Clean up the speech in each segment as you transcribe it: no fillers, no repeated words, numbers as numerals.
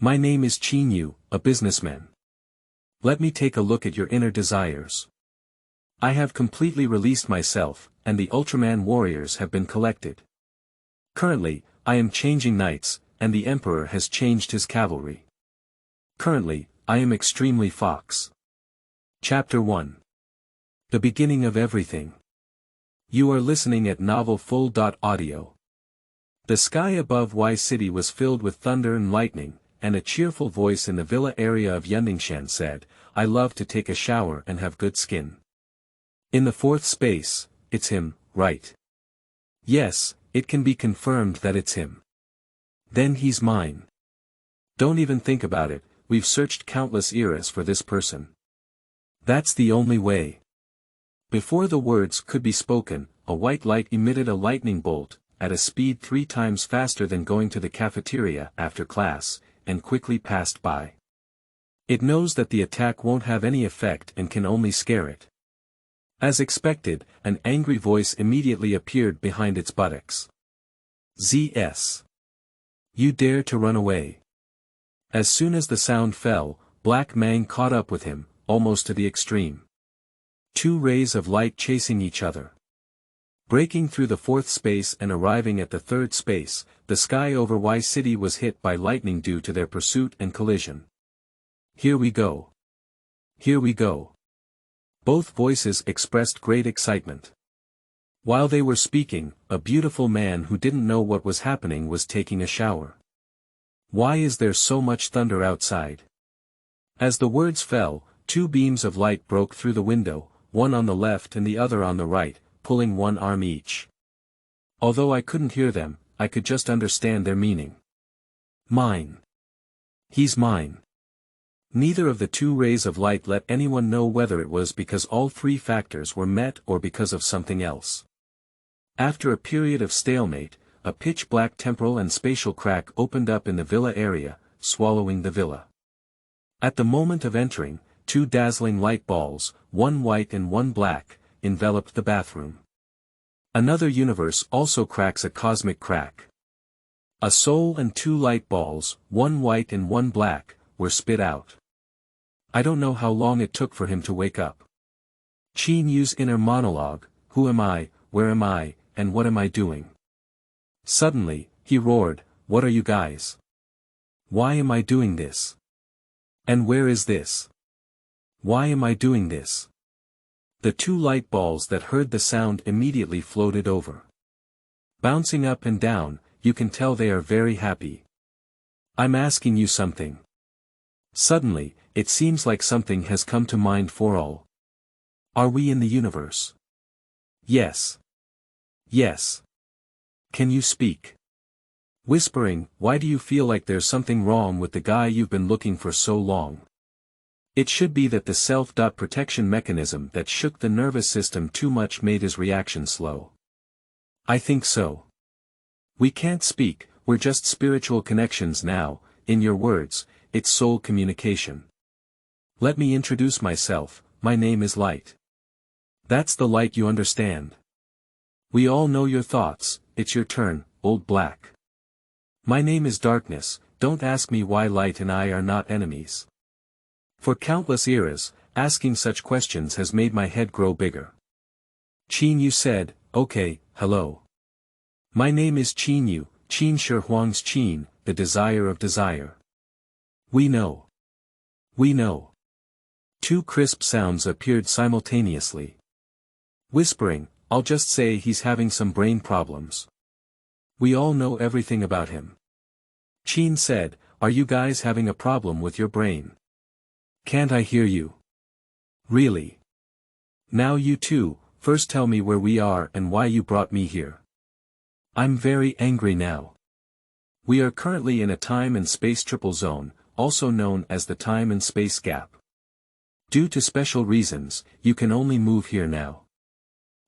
My name is Qin Yu, a businessman. Let me take a look at your inner desires. I have completely released myself, and the Ultraman Warriors have been collected. Currently, I am changing knights, and the Emperor has changed his cavalry. Currently, I am extremely Fox. Chapter 1. The beginning of everything. You are listening at Novel Full. Audio. The sky above Y City was filled with thunder and lightning, and a cheerful voice in the villa area of Yundingshan said, I love to take a shower and have good skin. In the fourth space, it's him, right? Yes, it can be confirmed that it's him. Then he's mine. Don't even think about it, we've searched countless eras for this person. That's the only way. Before the words could be spoken, a white light emitted a lightning bolt, at a speed 3 times faster than going to the cafeteria after class, and quickly passed by. It knows that the attack won't have any effect and can only scare it. As expected, an angry voice immediately appeared behind its buttocks. ZS. You dare to run away. As soon as the sound fell, Black Mang caught up with him, almost to the extreme. 2 rays of light chasing each other. Breaking through the fourth space and arriving at the third space, the sky over Y City was hit by lightning due to their pursuit and collision. Here we go. Here we go. Both voices expressed great excitement. While they were speaking, a beautiful man who didn't know what was happening was taking a shower. Why is there so much thunder outside? As the words fell, 2 beams of light broke through the window, one on the left and the other on the right, pulling 1 arm each. Although I couldn't hear them, I could just understand their meaning. Mine. He's mine. Neither of the 2 rays of light let anyone know whether it was because all 3 factors were met or because of something else. After a period of stalemate, a pitch-black temporal and spatial crack opened up in the villa area, swallowing the villa. At the moment of entering, 2 dazzling light balls, 1 white and 1 black, enveloped the bathroom. Another universe also cracks a cosmic crack. A soul and 2 light balls, 1 white and 1 black, were spit out. I don't know how long it took for him to wake up. Qin Yu's inner monologue, who am I, where am I, and what am I doing? Suddenly, he roared, what are you guys? Why am I doing this? And where is this? Why am I doing this? The 2 light balls that heard the sound immediately floated over. Bouncing up and down, you can tell they are very happy. I'm asking you something. Suddenly, it seems like something has come to mind for all. Are we in the universe? Yes. Yes. Can you speak? Whispering, why do you feel like there's something wrong with the guy you've been looking for so long? It should be that the self-protection mechanism that shook the nervous system too much made his reaction slow. I think so. We can't speak, we're just spiritual connections now, in your words, it's soul communication. Let me introduce myself, my name is Light. That's the light you understand. We all know your thoughts, it's your turn, Old Black. My name is Darkness, don't ask me why Light and I are not enemies. For countless eras, asking such questions has made my head grow bigger. Qin Yu said, okay, hello. My name is Qin Yu, Qin Shi Huang's Qin, the desire of desire. We know. We know. 2 crisp sounds appeared simultaneously. Whispering, I'll just say he's having some brain problems. We all know everything about him. Qin said, are you guys having a problem with your brain? Can't I hear you? Really? Now you two, first tell me where we are and why you brought me here. I'm very angry now. We are currently in a time and space triple zone, also known as the time and space gap. Due to special reasons, you can only move here now.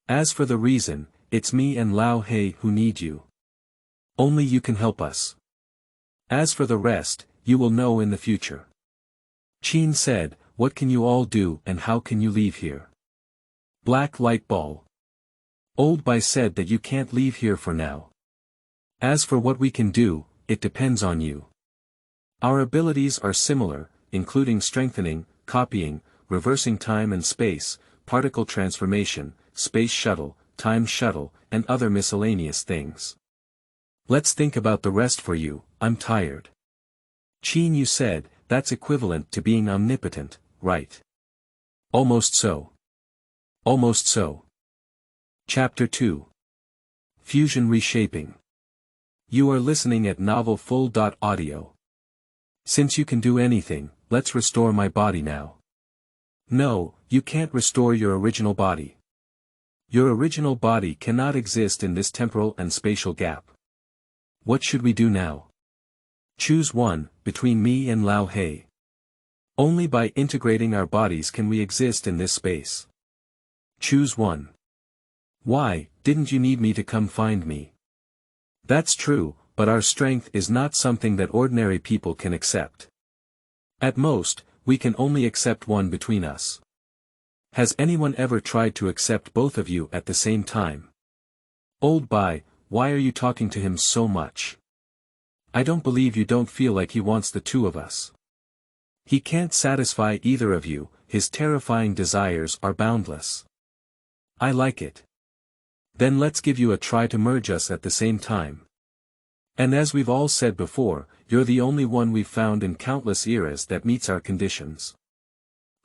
As for the reason, it's me and Lao He who need you. Only you can help us. As for the rest, you will know in the future. Qin said, what can you all do and how can you leave here? Black light ball. Old Bai said that you can't leave here for now. As for what we can do, it depends on you. Our abilities are similar, including strengthening, copying, reversing time and space, particle transformation, space shuttle, time shuttle, and other miscellaneous things. Let's think about the rest for you. I'm tired. Qin Yu said, that's equivalent to being omnipotent, right? Almost so. Almost so. Chapter 2. Fusion Reshaping. You are listening at novelfull.audio. Since you can do anything, let's restore my body now. No, you can't restore your original body. Your original body cannot exist in this temporal and spatial gap. What should we do now? Choose one, between me and Lao Hei. Only by integrating our bodies can we exist in this space. Choose one. Why, didn't you need me to come find me? That's true, but our strength is not something that ordinary people can accept. At most, we can only accept one between us. Has anyone ever tried to accept both of you at the same time? Old Bai, why are you talking to him so much? I don't believe you don't feel like he wants the two of us. He can't satisfy either of you, his terrifying desires are boundless. I like it. Then let's give you a try to merge us at the same time. And as we've all said before, you're the only one we've found in countless eras that meets our conditions.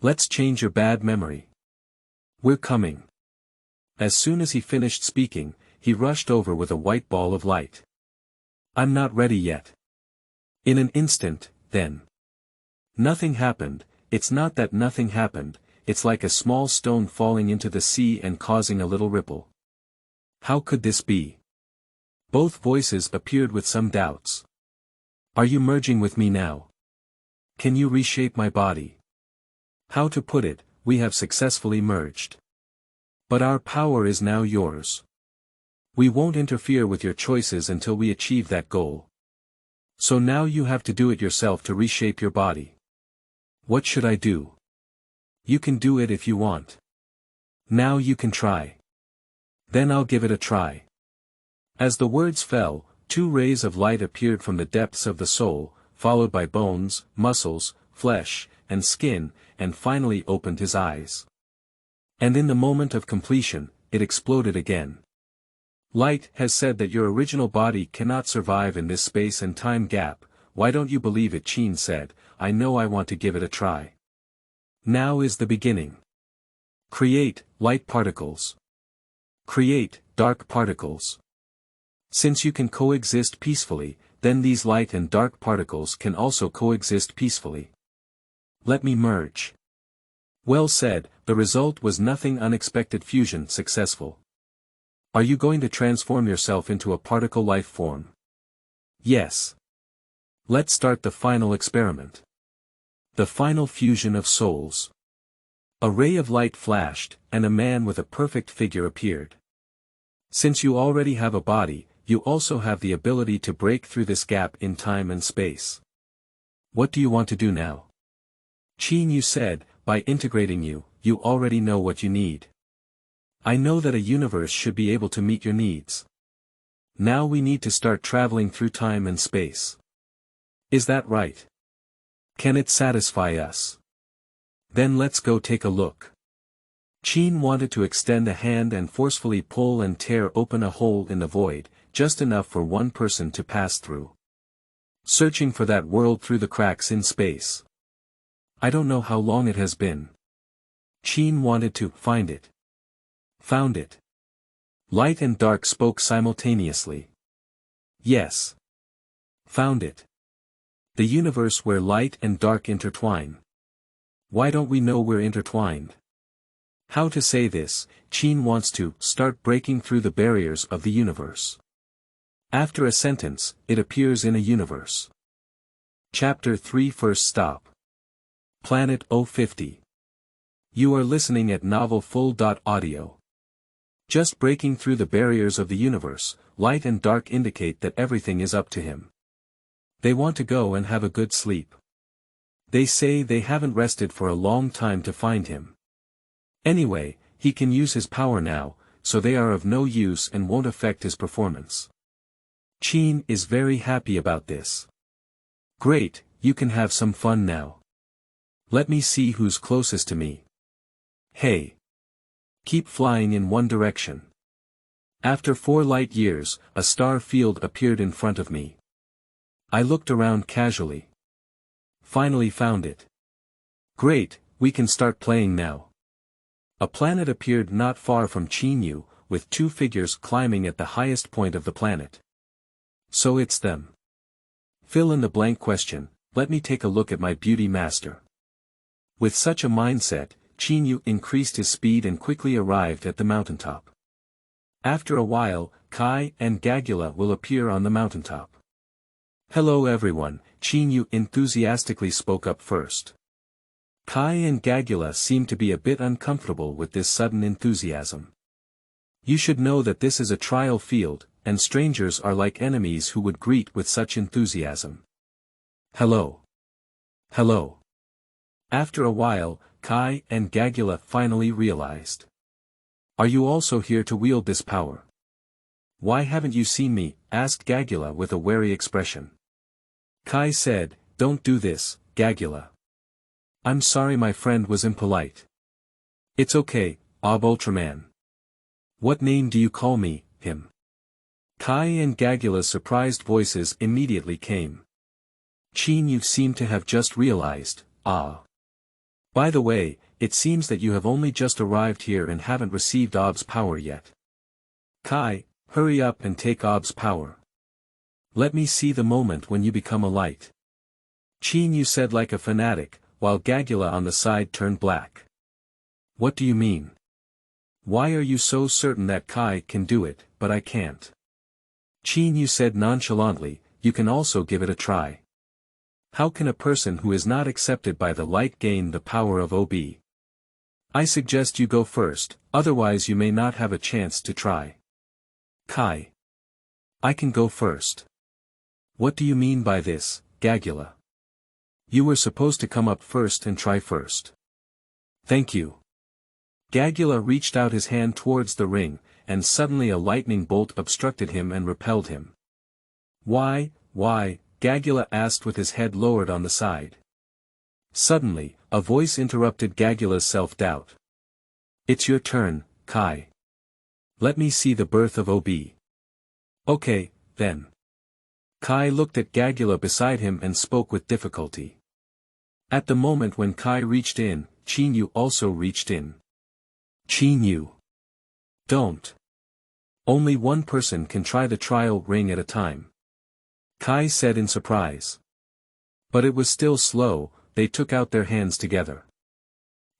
Let's change your bad memory. We're coming. As soon as he finished speaking, he rushed over with a white ball of light. I'm not ready yet. In an instant, then. Nothing happened. It's not that nothing happened, it's like a small stone falling into the sea and causing a little ripple. How could this be? Both voices appeared with some doubts. Are you merging with me now? Can you reshape my body? How to put it, we have successfully merged. But our power is now yours. We won't interfere with your choices until we achieve that goal. So now you have to do it yourself to reshape your body. What should I do? You can do it if you want. Now you can try. Then I'll give it a try. As the words fell, two rays of light appeared from the depths of the soul, followed by bones, muscles, flesh, and skin, and finally opened his eyes. And in the moment of completion, it exploded again. Light has said that your original body cannot survive in this space and time gap. Why don't you believe it? Qin said, I know I want to give it a try. Now is the beginning. Create, light particles. Create, dark particles. Since you can coexist peacefully, then these light and dark particles can also coexist peacefully. Let me merge. Well said, the result was nothing unexpected. Fusion successful. Are you going to transform yourself into a particle life form? Yes. Let's start the final experiment. The final fusion of souls. A ray of light flashed, and a man with a perfect figure appeared. Since you already have a body, you also have the ability to break through this gap in time and space. What do you want to do now? Qin Yu said, by integrating you, you already know what you need. I know that a universe should be able to meet your needs. Now we need to start traveling through time and space. Is that right? Can it satisfy us? Then let's go take a look. Qin wanted to extend a hand and forcefully pull and tear open a hole in the void, just enough for one person to pass through. Searching for that world through the cracks in space. I don't know how long it has been. Qin wanted to find it. Found it. Light and dark spoke simultaneously. Yes. Found it. The universe where light and dark intertwine. Why don't we know we're intertwined? How to say this? Qin wants to start breaking through the barriers of the universe. After a sentence, it appears in a universe. Chapter 3 First Stop. Planet 050. You are listening at novelfull.audio. Just breaking through the barriers of the universe, light and dark indicate that everything is up to him. They want to go and have a good sleep. They say they haven't rested for a long time to find him. Anyway, he can use his power now, so they are of no use and won't affect his performance. Qin is very happy about this. Great, you can have some fun now. Let me see who's closest to me. Hey! Keep flying in one direction. After 4 light years, a star field appeared in front of me. I looked around casually. Finally found it. Great, we can start playing now. A planet appeared not far from Qin Yu, with 2 figures climbing at the highest point of the planet. So it's them. Fill in the blank question, let me take a look at my beauty master. With such a mindset, Qin Yu increased his speed and quickly arrived at the mountaintop. After a while, Kai and Gagula will appear on the mountaintop. Hello everyone, Qin Yu enthusiastically spoke up first. Kai and Gagula seemed to be a bit uncomfortable with this sudden enthusiasm. You should know that this is a trial field, and strangers are like enemies who would greet with such enthusiasm. Hello. Hello. After a while, Kai and Gagula finally realized. Are you also here to wield this power? Why haven't you seen me? Asked Gagula with a wary expression. Kai said, don't do this, Gagula. I'm sorry my friend was impolite. It's okay, Ultraman. What name do you call me, him? Kai and Gagula's surprised voices immediately came. Qin Yu seemed to have just realized, By the way, it seems that you have only just arrived here and haven't received Ob's power yet. Kai, hurry up and take Ob's power. Let me see the moment when you become a light. Qin Yu said like a fanatic, while Gagula on the side turned black. What do you mean? Why are you so certain that Kai can do it, but I can't? Qin Yu said nonchalantly, you can also give it a try. How can a person who is not accepted by the light gain the power of OB? I suggest you go first, otherwise you may not have a chance to try. Kai. I can go first. What do you mean by this, Gagula? You were supposed to come up first and try first. Thank you. Gagula reached out his hand towards the ring, and suddenly a lightning bolt obstructed him and repelled him. Why, Gagula asked with his head lowered on the side. Suddenly, a voice interrupted Gagula's self-doubt. It's your turn, Kai. Let me see the birth of OB. Okay, then. Kai looked at Gagula beside him and spoke with difficulty. At the moment when Kai reached in, Qin Yu also reached in. Qin Yu. Don't. Only one person can try the trial ring at a time. Kai said in surprise. But it was still slow, they took out their hands together.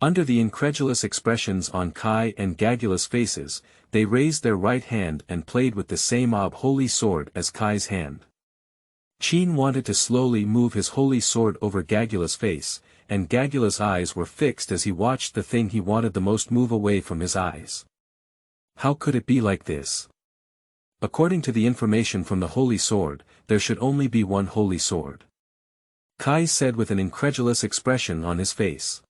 Under the incredulous expressions on Kai and Gagula's faces, they raised their right hand and played with the same holy sword as Kai's hand. Qin wanted to slowly move his holy sword over Gagula's face, and Gagula's eyes were fixed as he watched the thing he wanted the most move away from his eyes. How could it be like this? According to the information from the holy sword, there should only be one holy sword. Kai said with an incredulous expression on his face.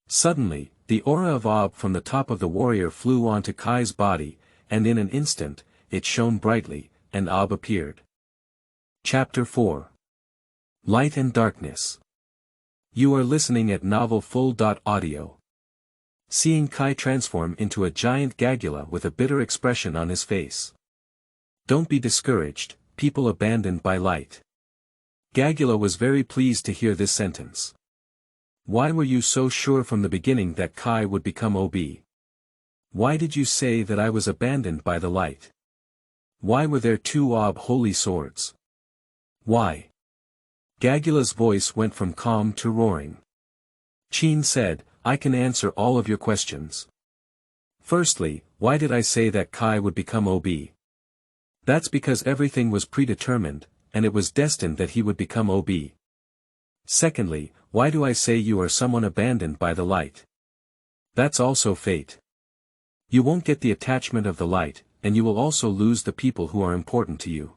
Suddenly, the aura of Ob from the top of the warrior flew onto Kai's body, and in an instant, it shone brightly, and Ob appeared. Chapter 4. Light and Darkness. You are listening at novelfull.audio. Seeing Kai transform into a giant Gagula with a bitter expression on his face. Don't be discouraged, people abandoned by light. Gagula was very pleased to hear this sentence. Why were you so sure from the beginning that Kai would become OB? Why did you say that I was abandoned by the light? Why were there 2 holy swords? Why? Gagula's voice went from calm to roaring. Qin said, I can answer all of your questions. Firstly, why did I say that Kai would become OB? That's because everything was predetermined, and it was destined that he would become OB. Secondly, why do I say you are someone abandoned by the light? That's also fate. You won't get the attachment of the light, and you will also lose the people who are important to you.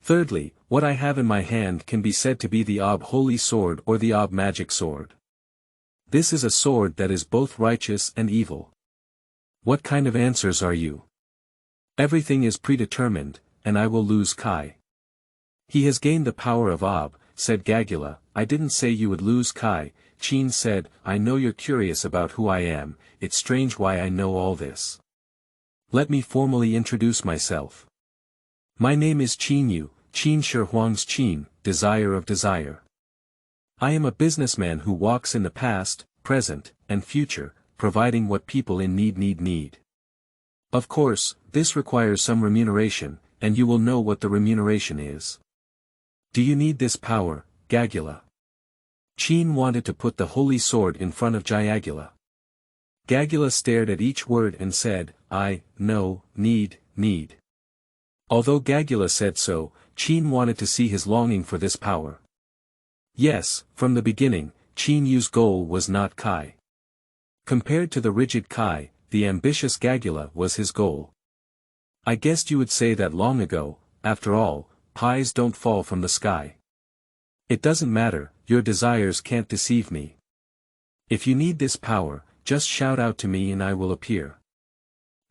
Thirdly, what I have in my hand can be said to be the Ob Holy Sword or the Ob Magic Sword. This is a sword that is both righteous and evil. What kind of answers are you? Everything is predetermined, and I will lose Kai. He has gained the power of Ob, said Gagula, I didn't say you would lose Kai. Qin said, I know you're curious about who I am, it's strange why I know all this. Let me formally introduce myself. My name is Qin Yu, Qin Shi Huang's Qin, desire of desire. I am a businessman who walks in the past, present, and future, providing what people in need. Of course, this requires some remuneration, and you will know what the remuneration is. Do you need this power, Gagula? Qin wanted to put the holy sword in front of Gagula. Gagula stared at each word and said, need. Although Gagula said so, Qin wanted to see his longing for this power. Yes, from the beginning, Qin Yu's goal was not Kai. Compared to the rigid Kai, the ambitious Gagula was his goal. I guessed you would say that long ago. After all, pies don't fall from the sky. It doesn't matter, your desires can't deceive me. If you need this power, just shout out to me and I will appear.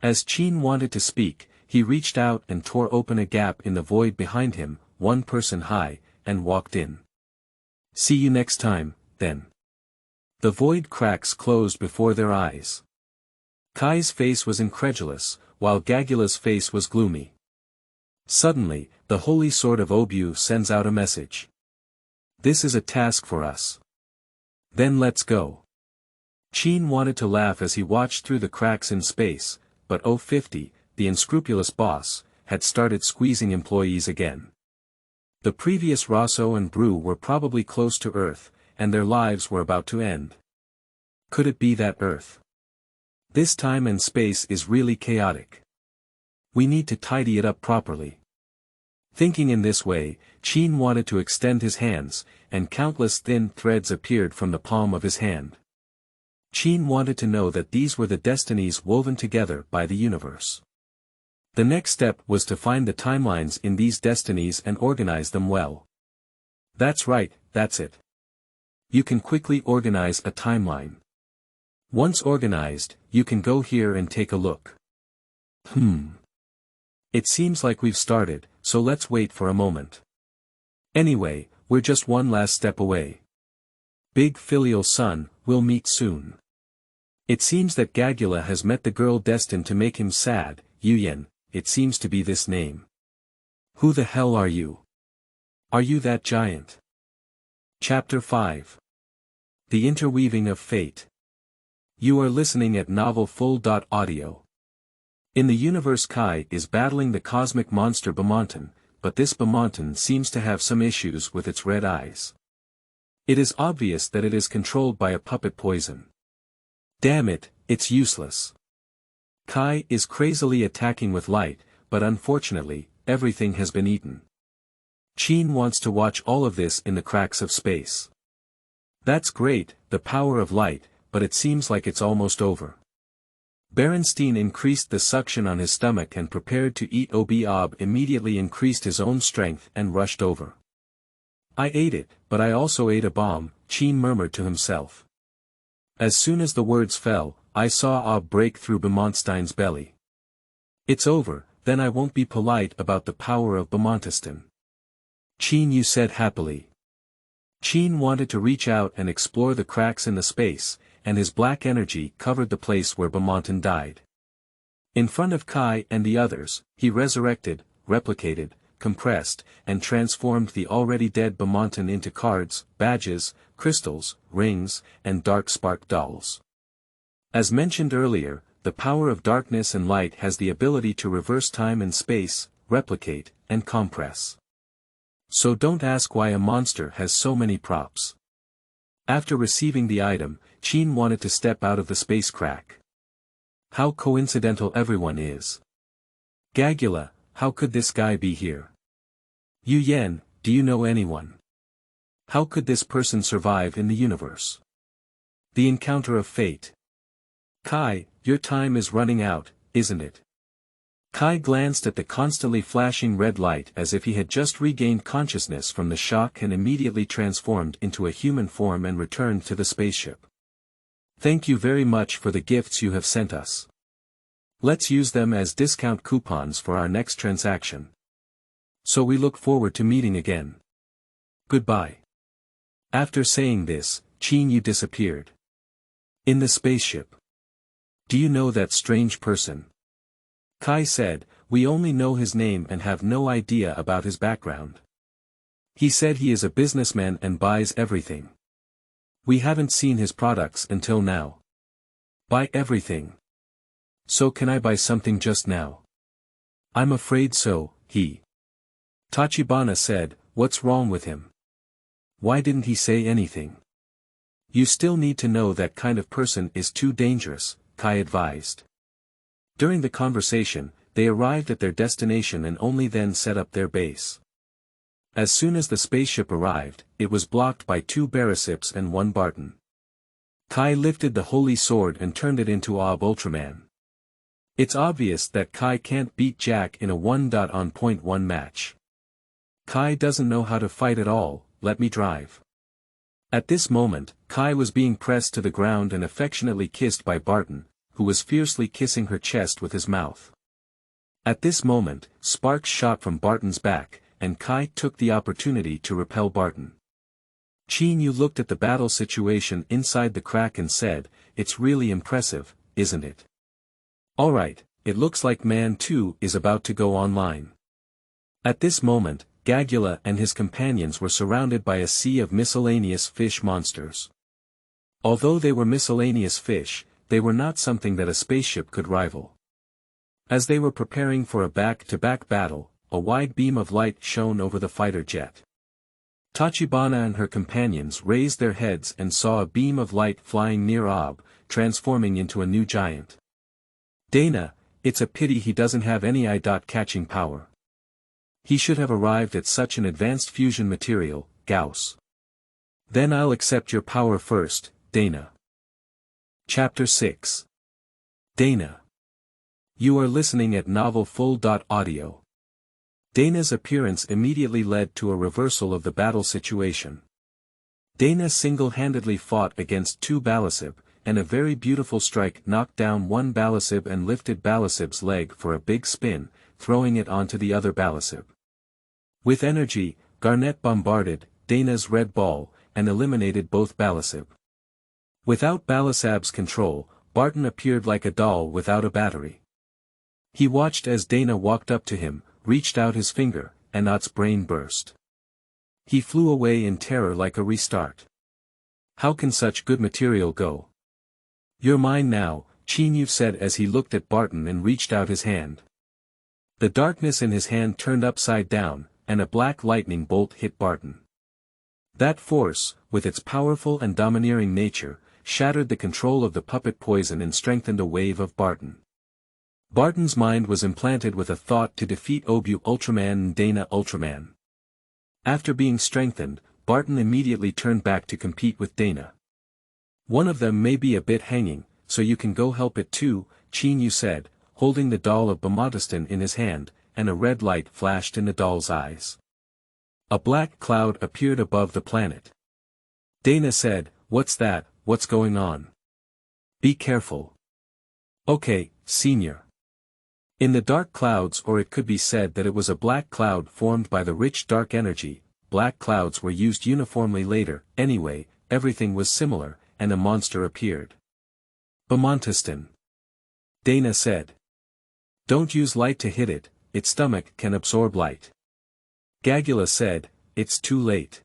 As Qin wanted to speak, he reached out and tore open a gap in the void behind him, 1 person high, and walked in. See you next time, then. The void cracks closed before their eyes. Kai's face was incredulous, while Gagula's face was gloomy. Suddenly, the holy sword of Obu sends out a message. This is a task for us. Then let's go. Qin wanted to laugh as he watched through the cracks in space, but 050, the unscrupulous boss, had started squeezing employees again. The previous Rosso and Brew were probably close to Earth, and their lives were about to end. Could it be that Earth? This time and space is really chaotic. We need to tidy it up properly. Thinking in this way, Qin wanted to extend his hands, and countless thin threads appeared from the palm of his hand. Qin wanted to know that these were the destinies woven together by the universe. The next step was to find the timelines in these destinies and organize them well. That's right, that's it. You can quickly organize a timeline. Once organized, you can go here and take a look. It seems like we've started, so let's wait for a moment. Anyway, we're just one last step away. Big filial son, we'll meet soon. It seems that Gagula has met the girl destined to make him sad, Yuyen. It seems to be this name. Who the hell are you? Are you that giant? Chapter 5. The Interweaving of Fate. You are listening at novelfull.audio. In the universe, Kai is battling the cosmic monster Bamontan, but this Bamontan seems to have some issues with its red eyes. It is obvious that it is controlled by a puppet poison. Damn it, it's useless. Kai is crazily attacking with light, but unfortunately, everything has been eaten. Qin wants to watch all of this in the cracks of space. That's great, the power of light, but it seems like it's almost over. Berenstein increased the suction on his stomach and prepared to eat. Ob immediately increased his own strength and rushed over. I ate it, but I also ate a bomb, Qin murmured to himself. As soon as the words fell, I saw Ob break through Bemonstein's belly. It's over, then I won't be polite about the power of Bemontistan. Qin Yu said happily. Qin wanted to reach out and explore the cracks in the space, and his black energy covered the place where Bamontan died. In front of Kai and the others, he resurrected, replicated, compressed, and transformed the already dead Bamontan into cards, badges, crystals, rings, and dark spark dolls. As mentioned earlier, the power of darkness and light has the ability to reverse time and space, replicate, and compress. So don't ask why a monster has so many props. After receiving the item, Qin wanted to step out of the space crack. How coincidental everyone is. Gagula, how could this guy be here? Yu Yen, do you know anyone? How could this person survive in the universe? The encounter of fate. Kai, your time is running out, isn't it? Kai glanced at the constantly flashing red light as if he had just regained consciousness from the shock and immediately transformed into a human form and returned to the spaceship. Thank you very much for the gifts you have sent us. Let's use them as discount coupons for our next transaction. So we look forward to meeting again. Goodbye. After saying this, Qin Yu disappeared. In the spaceship. Do you know that strange person? Kai said, we only know his name and have no idea about his background. He said he is a businessman and buys everything. We haven't seen his products until now. Buy everything. So can I buy something just now? I'm afraid so, Tachibana said, what's wrong with him? Why didn't he say anything? You still need to know that kind of person is too dangerous, Kai advised. During the conversation, they arrived at their destination and only then set up their base. As soon as the spaceship arrived, it was blocked by 2 Barisips and 1 Barton. Kai lifted the holy sword and turned it into Ultraman. It's obvious that Kai can't beat Jack in a 1.1 match. Kai doesn't know how to fight at all, let me drive. At this moment, Kai was being pressed to the ground and affectionately kissed by Barton, who was fiercely kissing her chest with his mouth. At this moment, sparks shot from Barton's back, and Kai took the opportunity to repel Barton. Qin Yu looked at the battle situation inside the crack and said, it's really impressive, isn't it? Alright, it looks like Man 2 is about to go online. At this moment, Gagula and his companions were surrounded by a sea of miscellaneous fish monsters. Although they were miscellaneous fish, they were not something that a spaceship could rival. As they were preparing for a back-to-back battle, a wide beam of light shone over the fighter jet. Tachibana and her companions raised their heads and saw a beam of light flying near Ob, transforming into a new giant. Dana, it's a pity he doesn't have any eye-catching power. He should have arrived at such an advanced fusion material, Gauss. Then I'll accept your power first, Dana. Chapter 6. Dana. You are listening at novelfull.audio. Dana's appearance immediately led to a reversal of the battle situation. Dana single-handedly fought against 2 Balasib, and a very beautiful strike knocked down 1 Balasib and lifted Balasib's leg for a big spin, throwing it onto the other Balasib. With energy, Garnet bombarded Dana's red ball, and eliminated both Balasib. Without Balasab's control, Barton appeared like a doll without a battery. He watched as Dana walked up to him, reached out his finger, and Ott's brain burst. He flew away in terror like a restart. How can such good material go? You're mine now, Qin Yu said as he looked at Barton and reached out his hand. The darkness in his hand turned upside down, and a black lightning bolt hit Barton. That force, with its powerful and domineering nature, shattered the control of the puppet poison and strengthened a wave of Barton. Barton's mind was implanted with a thought to defeat Obu Ultraman and Dana Ultraman. After being strengthened, Barton immediately turned back to compete with Dana. One of them may be a bit hanging, so you can go help it too, Qin Yu said, holding the doll of Bamadistan in his hand, and a red light flashed in the doll's eyes. A black cloud appeared above the planet. Dana said, what's that, what's going on? Be careful. Okay, senior. In the dark clouds, or it could be said that it was a black cloud formed by the rich dark energy, black clouds were used uniformly later, anyway, everything was similar, and a monster appeared. Bamontistan. Dana said. Don't use light to hit it, its stomach can absorb light. Gagula said, it's too late.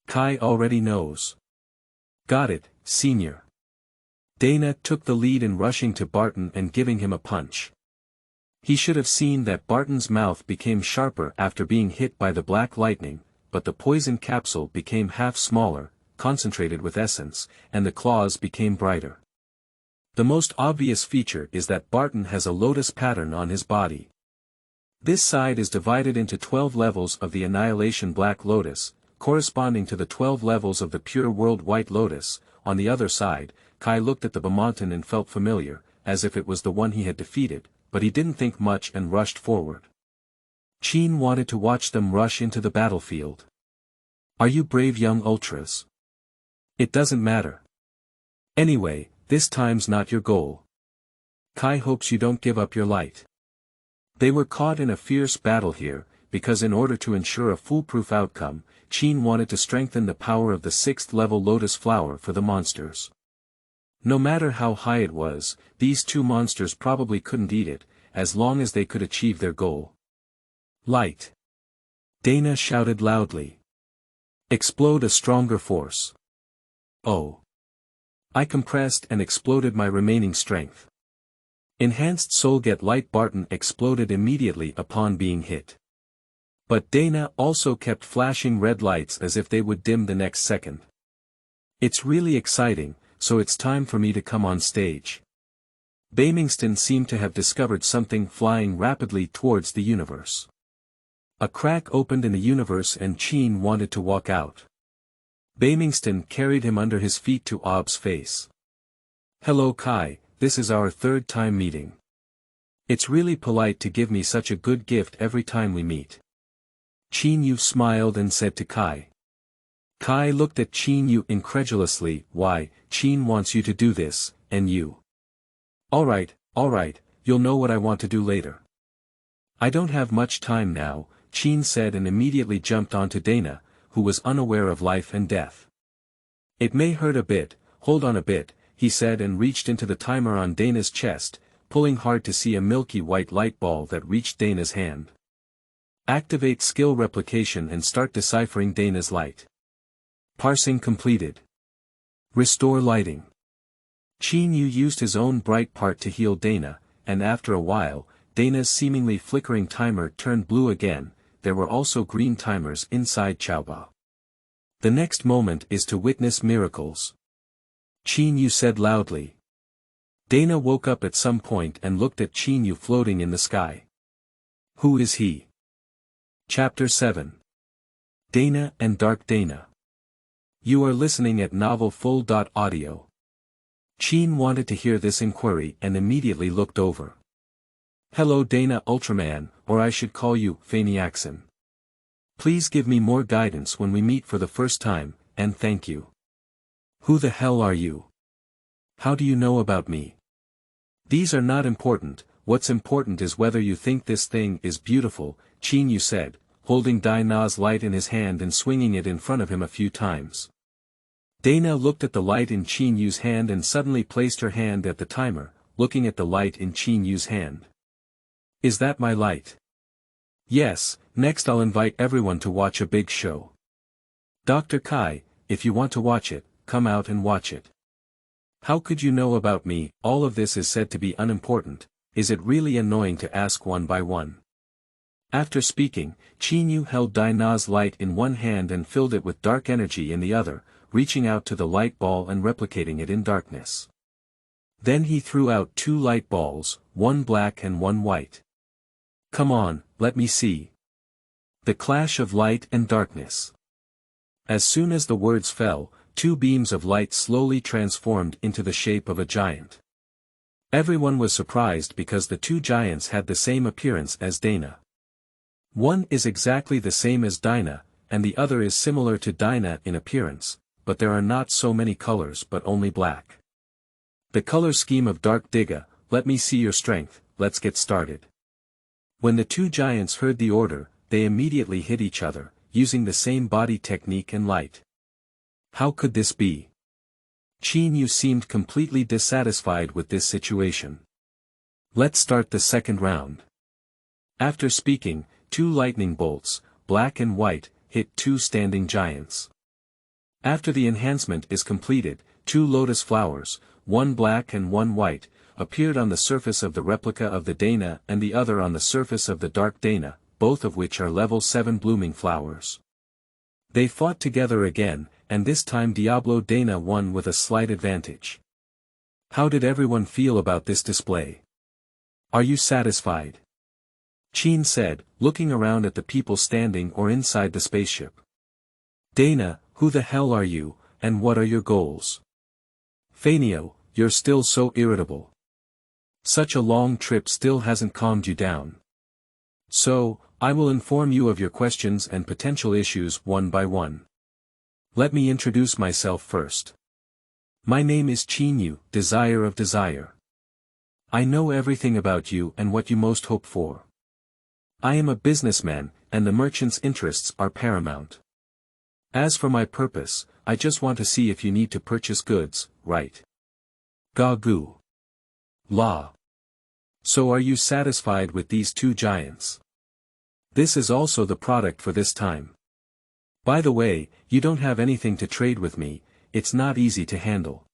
Kai already knows. Got it, senior. Dana took the lead in rushing to Barton and giving him a punch. He should have seen that Barton's mouth became sharper after being hit by the black lightning, but the poison capsule became half smaller, concentrated with essence, and the claws became brighter. The most obvious feature is that Barton has a lotus pattern on his body. This side is divided into 12 levels of the Annihilation Black Lotus, corresponding to the 12 levels of the Pure World White Lotus. On the other side, Kai looked at the Bamontan and felt familiar, as if it was the one he had defeated, but he didn't think much and rushed forward. Qin wanted to watch them rush into the battlefield. Are you brave young ultras? It doesn't matter. Anyway, this time's not your goal. Kai hopes you don't give up your light. They were caught in a fierce battle here, because in order to ensure a foolproof outcome, Qin wanted to strengthen the power of the 6th level lotus flower for the monsters. No matter how high it was, these two monsters probably couldn't eat it, as long as they could achieve their goal. Light! Dana shouted loudly. Explode a stronger force. Oh! I compressed and exploded my remaining strength. Enhanced Soul Get Light Barton exploded immediately upon being hit. But Dana also kept flashing red lights as if they would dim the next second. It's really exciting, so it's time for me to come on stage. Bamingston seemed to have discovered something flying rapidly towards the universe. A crack opened in the universe and Qin wanted to walk out. Bamingston carried him under his feet to Ob's face. Hello Kai, this is our 3rd time meeting. It's really polite to give me such a good gift every time we meet. Qin Yu smiled and said to Kai. Kai looked at Qin Yu incredulously. Why, Qin wants you to do this, and you. Alright, you'll know what I want to do later. I don't have much time now, Qin said and immediately jumped onto Dana, who was unaware of life and death. It may hurt a bit, hold on a bit, he said and reached into the timer on Dana's chest, pulling hard to see a milky white light ball that reached Dana's hand. Activate skill replication and start deciphering Dana's light. Parsing completed. Restore lighting. Qin Yu used his own bright part to heal Dana, and after a while, Dana's seemingly flickering timer turned blue again. There were also green timers inside Chaoba. The next moment is to witness miracles. Qin Yu said loudly. Dana woke up at some point and looked at Qin Yu floating in the sky. Who is he? Chapter 7. Dana and Dark Dana. You are listening at novelfull.audio. Qin wanted to hear this inquiry and immediately looked over. Hello Dana Ultraman, or I should call you Phaniaxin. Please give me more guidance when we meet for the first time, and thank you. Who the hell are you? How do you know about me? These are not important, what's important is whether you think this thing is beautiful, Qin Yu said, holding Dana's light in his hand and swinging it in front of him a few times. Dana looked at the light in Qin Yu's hand and suddenly placed her hand at the timer, looking at the light in Qin Yu's hand. Is that my light? Yes, next I'll invite everyone to watch a big show. Dr. Kai, if you want to watch it, come out and watch it. How could you know about me? All of this is said to be unimportant, is it really annoying to ask one by one? After speaking, Qin Yu held Dana's light in one hand and filled it with dark energy in the other, reaching out to the light ball and replicating it in darkness. Then he threw out 2 light balls, one black and one white. Come on, let me see. The clash of light and darkness. As soon as the words fell, 2 beams of light slowly transformed into the shape of a giant. Everyone was surprised because the 2 giants had the same appearance as Dana. One is exactly the same as Dana, and the other is similar to Dana in appearance, but there are not so many colors but only black. The color scheme of Dark Diga, let me see your strength, let's get started. When the 2 giants heard the order, they immediately hit each other, using the same body technique and light. How could this be? Qin Yu seemed completely dissatisfied with this situation. Let's start the second round. After speaking, 2 lightning bolts, black and white, hit 2 standing giants. After the enhancement is completed, 2 lotus flowers, one black and one white, appeared on the surface of the replica of the Dana and the other on the surface of the Dark Dana, both of which are level 7 blooming flowers. They fought together again, and this time Diablo Dana won with a slight advantage. How did everyone feel about this display? Are you satisfied? Qin said, looking around at the people standing or inside the spaceship. Dana, who the hell are you, and what are your goals? Phanio, you're still so irritable. Such a long trip still hasn't calmed you down. So, I will inform you of your questions and potential issues one by one. Let me introduce myself first. My name is Qin Yu, Desire of Desire. I know everything about you and what you most hope for. I am a businessman, and the merchant's interests are paramount. As for my purpose, I just want to see if you need to purchase goods, right? Gagula. So are you satisfied with these two giants? This is also the product for this time. By the way, you don't have anything to trade with me, it's not easy to handle.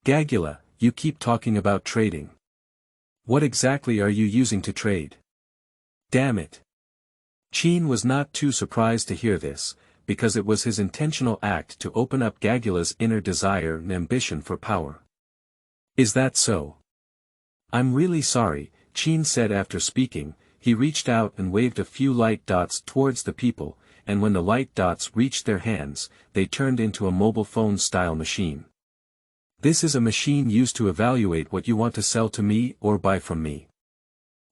Gagula, you keep talking about trading. What exactly are you using to trade? Damn it. Qin was not too surprised to hear this, because it was his intentional act to open up Gagula's inner desire and ambition for power. Is that so? I'm really sorry, Qin said after speaking. He reached out and waved a few light dots towards the people, and when the light dots reached their hands, they turned into a mobile phone-style machine. This is a machine used to evaluate what you want to sell to me or buy from me.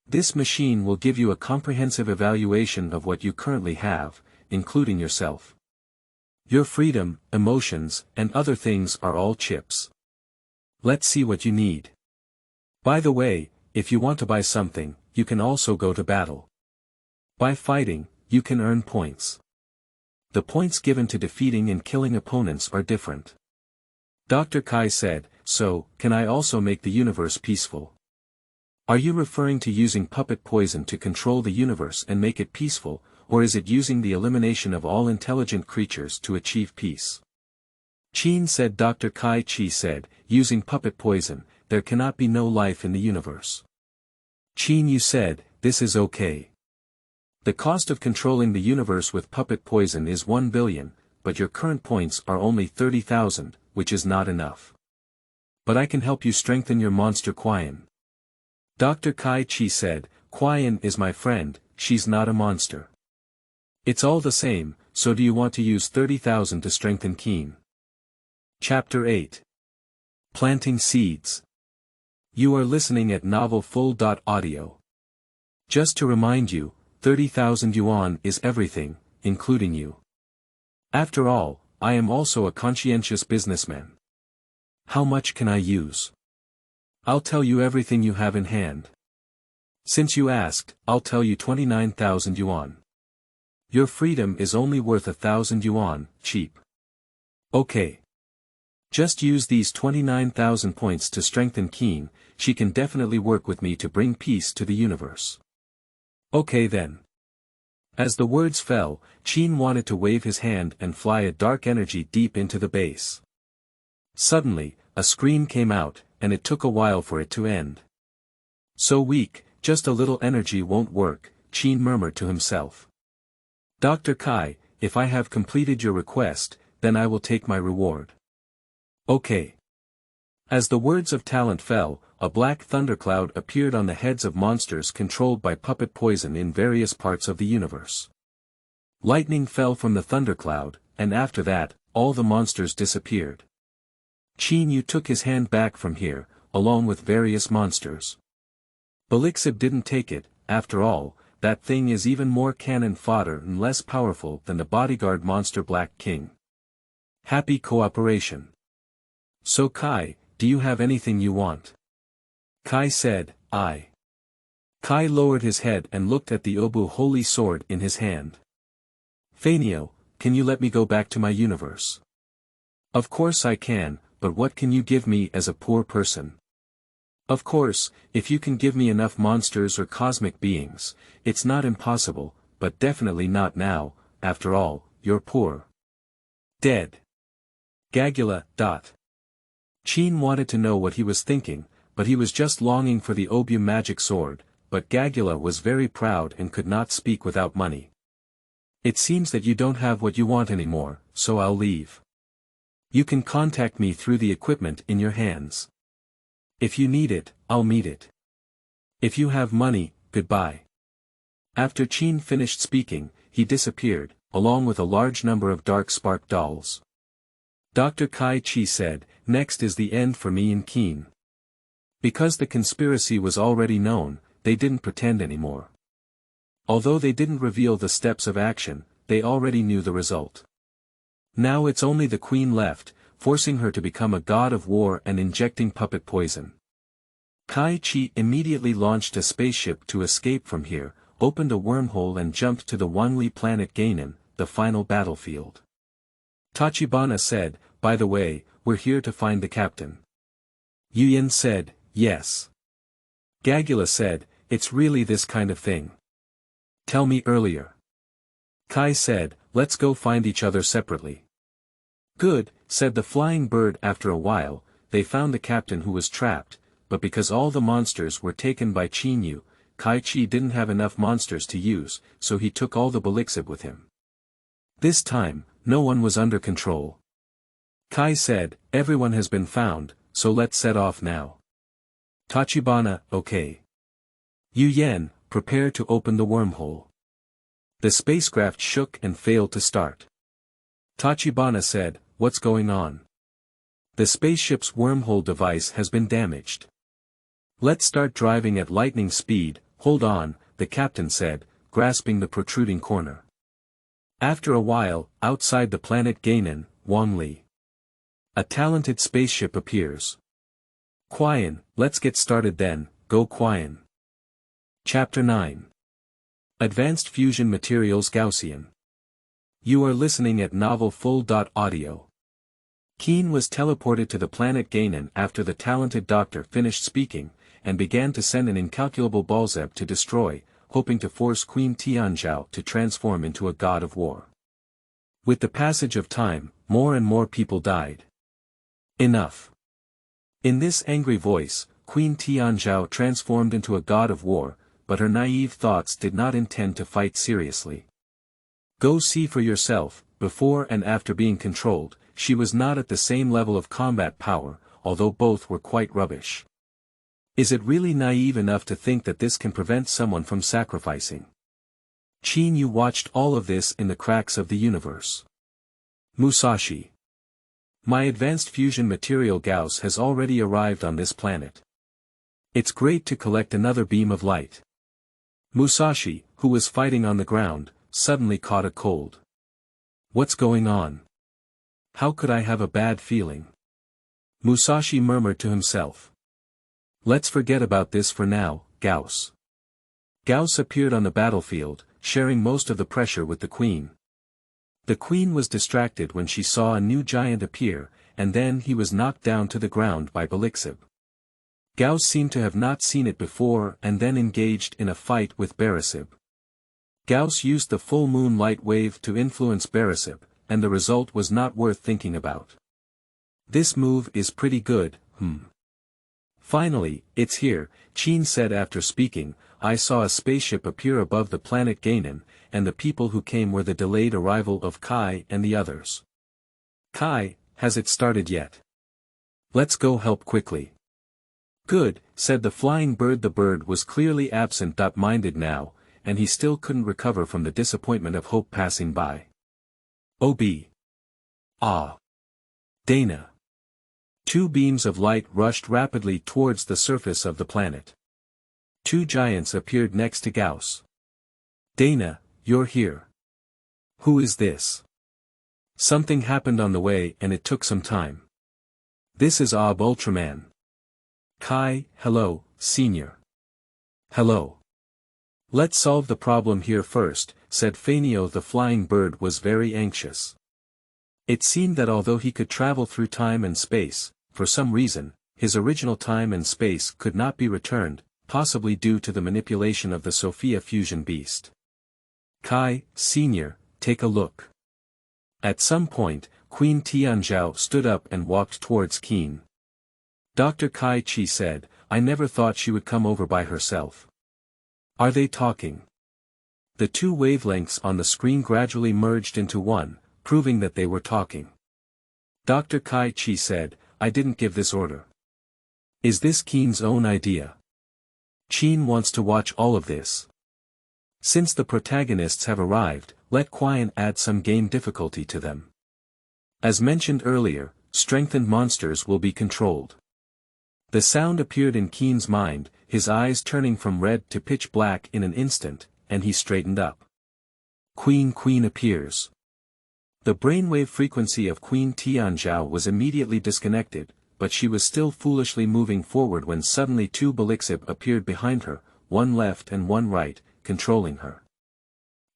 This machine will give you a comprehensive evaluation of what you currently have, including yourself. Your freedom, emotions, and other things are all chips. Let's see what you need. By the way, if you want to buy something, you can also go to battle. By fighting, you can earn points. The points given to defeating and killing opponents are different. Dr. Kai said, so, can I also make the universe peaceful? Are you referring to using puppet poison to control the universe and make it peaceful, or is it using the elimination of all intelligent creatures to achieve peace? Qin said. Dr. Kai Chi said, using puppet poison, there cannot be no life in the universe. Qin Yu said, this is okay. The cost of controlling the universe with puppet poison is 1 billion, but your current points are only 30,000, which is not enough. But I can help you strengthen your monster Qian. Dr. Kai Chi said, Qian is my friend, she's not a monster. It's all the same, so do you want to use 30,000 to strengthen Qin? Chapter 8. Planting Seeds. You are listening at novelfull.audio. Just to remind you, 30,000 yuan is everything, including you. After all, I am also a conscientious businessman. How much can I use? I'll tell you everything you have in hand. Since you asked, I'll tell you 29,000 yuan. Your freedom is only worth 1,000 yuan, cheap. Okay. Just use these 29,000 points to strengthen Qin, she can definitely work with me to bring peace to the universe. Okay then. As the words fell, Qin wanted to wave his hand and fly a dark energy deep into the base. Suddenly, a scream came out, and it took a while for it to end. So weak, just a little energy won't work, Qin murmured to himself. Dr. Kai, if I have completed your request, then I will take my reward. Okay. As the words of talent fell, a black thundercloud appeared on the heads of monsters controlled by puppet poison in various parts of the universe. Lightning fell from the thundercloud, and after that, all the monsters disappeared. Qin Yu took his hand back from here, along with various monsters. Pixiv didn't take it, after all, that thing is even more cannon fodder and less powerful than the bodyguard monster Black King. Happy cooperation. So Kai, do you have anything you want? Kai said, I. Kai lowered his head and looked at the Obu holy sword in his hand. Fanio, can you let me go back to my universe? Of course I can, but what can you give me as a poor person? Of course, if you can give me enough monsters or cosmic beings, it's not impossible, but definitely not now, after all, you're poor. Dead. Gagula. Qin wanted to know what he was thinking, but he was just longing for the Obu magic sword, but Gagula was very proud and could not speak without money. It seems that you don't have what you want anymore, so I'll leave. You can contact me through the equipment in your hands. If you need it, I'll meet it. If you have money, goodbye. After Qin finished speaking, he disappeared, along with a large number of dark spark dolls. Dr. Kai Chi said, next is the end for me and Qin. Because the conspiracy was already known, they didn't pretend anymore. Although they didn't reveal the steps of action, they already knew the result. Now it's only the queen left, forcing her to become a god of war and injecting puppet poison. Kai Chi immediately launched a spaceship to escape from here, opened a wormhole and jumped to the Wanli planet Gainan, the final battlefield. Tachibana said, by the way, we're here to find the captain. Yuyen said, yes. Gagula said, it's really this kind of thing. Tell me earlier. Kai said, let's go find each other separately. Good, said the flying bird. After a while, they found the captain who was trapped, but because all the monsters were taken by Qin Yu, Kai Chi didn't have enough monsters to use, so he took all the Pixiv with him. This time, no one was under control. Kai said, everyone has been found, so let's set off now. Tachibana, okay. Yuyen, prepare to open the wormhole. The spacecraft shook and failed to start. Tachibana said, what's going on? The spaceship's wormhole device has been damaged. Let's start driving at lightning speed. Hold on, the captain said, grasping the protruding corner. After a while, outside the planet Gainan, Wangli. A talented spaceship appears. Qian, let's get started then, go Qian. Chapter 9. Advanced Fusion Materials Gaussian. You are listening at Novel Full.audio. Qin was teleported to the planet Gainan after the talented doctor finished speaking, and began to send an incalculable Balzeb to destroy, hoping to force Queen Tianzhao to transform into a god of war. With the passage of time, more and more people died. Enough. In this angry voice, Queen Tianzhao transformed into a god of war, but her naive thoughts did not intend to fight seriously. Go see for yourself. Before and after being controlled, she was not at the same level of combat power, although both were quite rubbish. Is it really naive enough to think that this can prevent someone from sacrificing? Qin Yu watched all of this in the cracks of the universe. Musashi. My advanced fusion material Gauss has already arrived on this planet. It's great to collect another beam of light. Musashi, who was fighting on the ground, suddenly caught a cold. What's going on? How could I have a bad feeling? Musashi murmured to himself. Let's forget about this for now, Gauss. Gauss appeared on the battlefield, sharing most of the pressure with the queen. The queen was distracted when she saw a new giant appear, and then he was knocked down to the ground by Pixiv. Gauss seemed to have not seen it before and then engaged in a fight with Pixiv. Gauss used the full moon light wave to influence Pixiv, and the result was not worth thinking about. This move is pretty good, Finally, it's here, Qin said after speaking. I saw a spaceship appear above the planet Gainan, and the people who came were the delayed arrival of Kai and the others. Kai, has it started yet? Let's go help quickly. Good, said the flying bird. The bird was clearly absent-minded now, and he still couldn't recover from the disappointment of hope passing by. O.B. Ah. Dana. Two beams of light rushed rapidly towards the surface of the planet. Two giants appeared next to Gauss. Dana, you're here. Who is this? Something happened on the way and it took some time. This is Ultraman. Kai, hello, senior. Hello. Let's solve the problem here first, said Fanio. The flying bird was very anxious. It seemed that although he could travel through time and space, for some reason, his original time and space could not be returned, possibly due to the manipulation of the Sophia fusion beast. Kai, senior, take a look. At some point, Queen Tianzhao stood up and walked towards Qin. Dr. Kai Chi said, I never thought she would come over by herself. Are they talking? The two wavelengths on the screen gradually merged into one, proving that they were talking. Dr. Kai Chi said, I didn't give this order. Is this Qin's own idea? Qin wants to watch all of this. Since the protagonists have arrived, let Qian add some game difficulty to them. As mentioned earlier, strengthened monsters will be controlled. The sound appeared in Qin's mind, his eyes turning from red to pitch black in an instant, and he straightened up. Queen appears. The brainwave frequency of Queen Tianzhao was immediately disconnected, but she was still foolishly moving forward when suddenly two Pixiv appeared behind her, one left and one right, controlling her.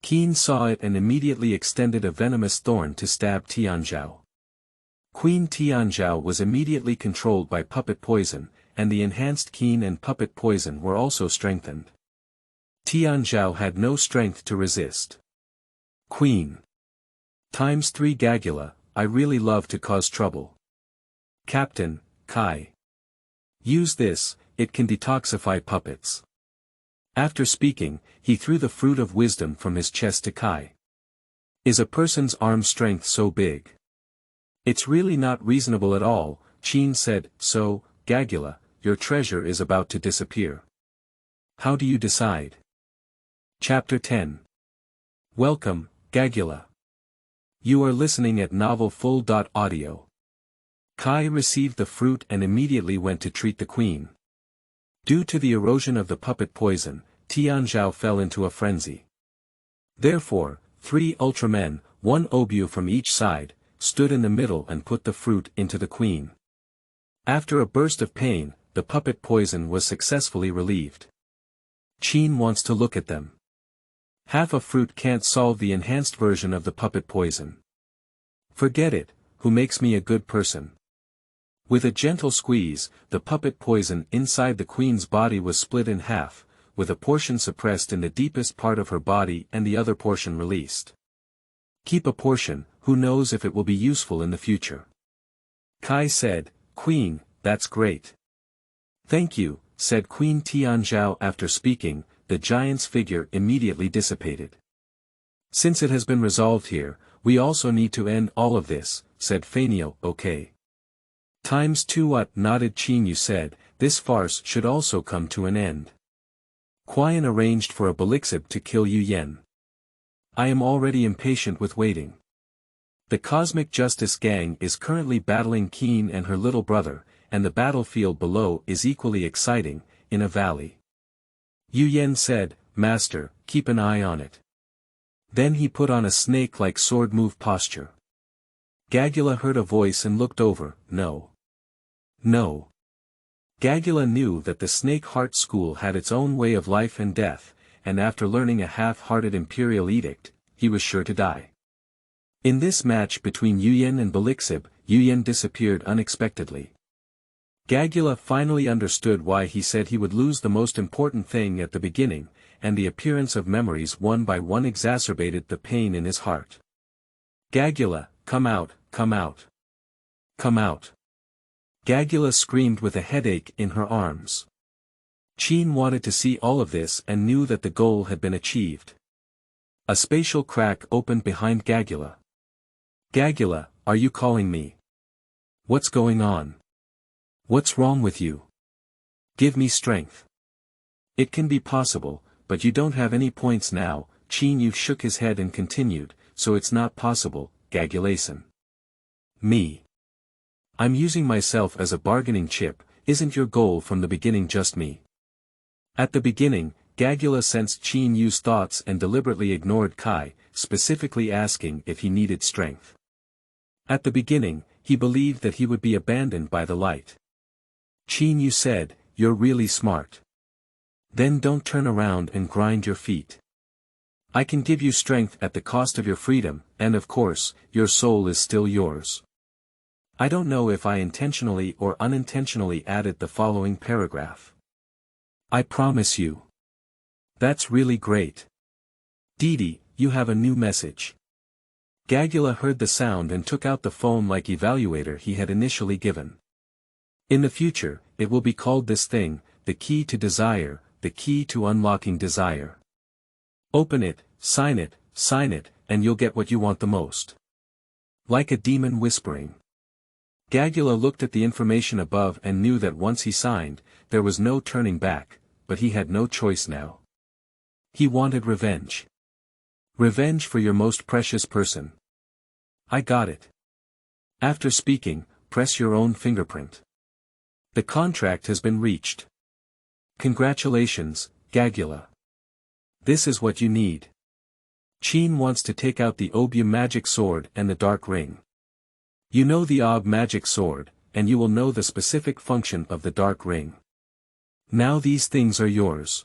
Qin saw it and immediately extended a venomous thorn to stab Tianzhao. Queen Tianzhao was immediately controlled by puppet poison, and the enhanced Qin and puppet poison were also strengthened. Tianzhao had no strength to resist. Queen. ×3 Gagula, I really love to cause trouble. Captain, Kai. Use this, it can detoxify puppets. After speaking, he threw the fruit of wisdom from his chest to Kai. Is a person's arm strength so big? It's really not reasonable at all, Qin said. So, Gagula, your treasure is about to disappear. How do you decide? Chapter 10. Welcome, Gagula. You are listening at novelfull.audio. Kai received the fruit and immediately went to treat the queen. Due to the erosion of the puppet poison, Tianzhao fell into a frenzy. Therefore, 3 Ultramen, 1 Obu from each side, stood in the middle and put the fruit into the queen. After a burst of pain, the puppet poison was successfully relieved. Qin wants to look at them. Half a fruit can't solve the enhanced version of the puppet poison. Forget it, who makes me a good person? With a gentle squeeze, the puppet poison inside the queen's body was split in half, with a portion suppressed in the deepest part of her body and the other portion released. Keep a portion, who knows if it will be useful in the future. Kai said, Queen, that's great. Thank you, said Queen Tianzhao. After speaking, the giant's figure immediately dissipated. Since it has been resolved here, we also need to end all of this, said Fanio. Okay. ×2 What nodded Qin Yu said, this farce should also come to an end. Qian arranged for a Pixiv to kill Yu Yen. I am already impatient with waiting. The Cosmic Justice Gang is currently battling Qin and her little brother, and the battlefield below is equally exciting, in a valley. Yu Yen said, Master, keep an eye on it. Then he put on a snake-like sword move posture. Gagula heard a voice and looked over. No. No. Gagula knew that the Snake Heart School had its own way of life and death, and after learning a half-hearted imperial edict, he was sure to die. In this match between Yu Yen and Pixiv, Yu Yen disappeared unexpectedly. Gagula finally understood why he said he would lose the most important thing at the beginning, and the appearance of memories one by one exacerbated the pain in his heart. Gagula, come out, come out. Come out. Gagula screamed with a headache in her arms. Qin wanted to see all of this and knew that the goal had been achieved. A spatial crack opened behind Gagula. Gagula, are you calling me? What's going on? What's wrong with you? Give me strength. It can be possible, but you don't have any points now. Qin Yu shook his head and continued, so it's not possible, Gagulason. Me. I'm using myself as a bargaining chip. Isn't your goal from the beginning just me? At the beginning, Gagula sensed Qin Yu's thoughts and deliberately ignored Kai, specifically asking if he needed strength. At the beginning, he believed that he would be abandoned by the light. Qin Yu said, you're really smart. Then don't turn around and grind your feet. I can give you strength at the cost of your freedom, and of course, your soul is still yours. I don't know if I intentionally or unintentionally added the following paragraph. I promise you. That's really great. Didi, you have a new message. Gagula heard the sound and took out the phone-like evaluator he had initially given. In the future, it will be called this thing, the key to desire, the key to unlocking desire. Open it, sign it, and you'll get what you want the most. Like a demon whispering. Gagula looked at the information above and knew that once he signed, there was no turning back, but he had no choice now. He wanted revenge. Revenge for your most precious person. I got it. After speaking, press your own fingerprint. The contract has been reached. Congratulations, Gagula. This is what you need. Qin wants to take out the Obu magic sword and the dark ring. You know the Ob magic sword, and you will know the specific function of the dark ring. Now these things are yours.